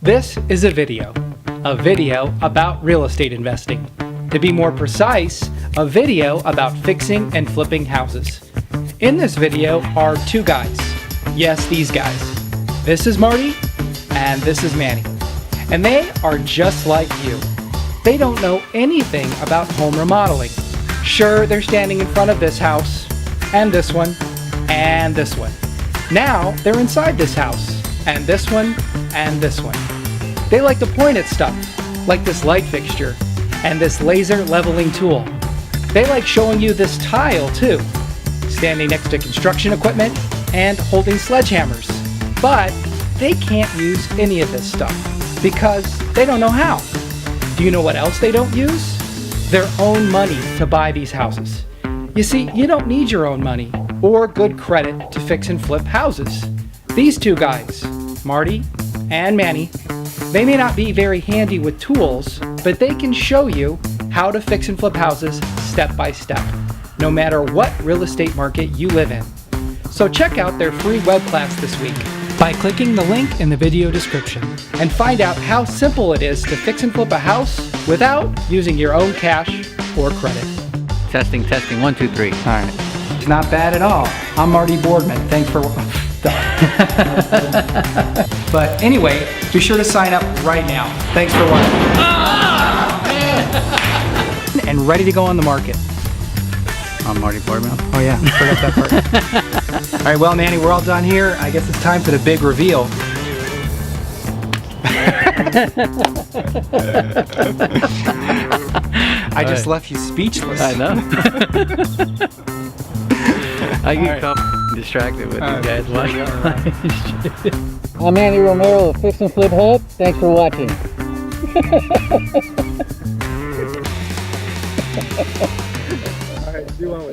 This is a video about real estate investing. To be more precise, a video about fixing and flipping houses. In this video are two guys. Yes, these guys. This is Marty and this is Manny. And they are just like you. They don't know anything about home remodeling. Sure, they're standing in front of this house and this one and this one. Now they're inside this house and this one and this one. They like to point at stuff, like this light fixture and this laser leveling tool. They like showing you this tile too, standing next to construction equipment and holding sledgehammers. But they can't use any of this stuff because they don't know how. Do you know what else they don't use? Their own money to buy these houses. You see, you don't need your own money or good credit to fix and flip houses. These two guys, Marty and Manny, they may not be very handy with tools, but they can show you how to fix and flip houses step by step, no matter what real estate market you live in. So check out their free web class this week by clicking the link in the video description and find out how simple it is to fix and flip a house without using your own cash or credit. Testing, 1, 2, 3. All right. It's not bad at all. I'm Marty Boardman. Thanks for... But anyway, be sure to sign up right now. Thanks for watching. And ready to go on the market. I'm Marty Boardman. Oh yeah, forgot that part. All right, well, Manny, we're all done here. I guess it's time for the big reveal. I just left you speechless. I know. I get distracted with you guys watching. I'm Andy Romero of Fix and Flip Hub. Thanks for watching. All right, do one with it.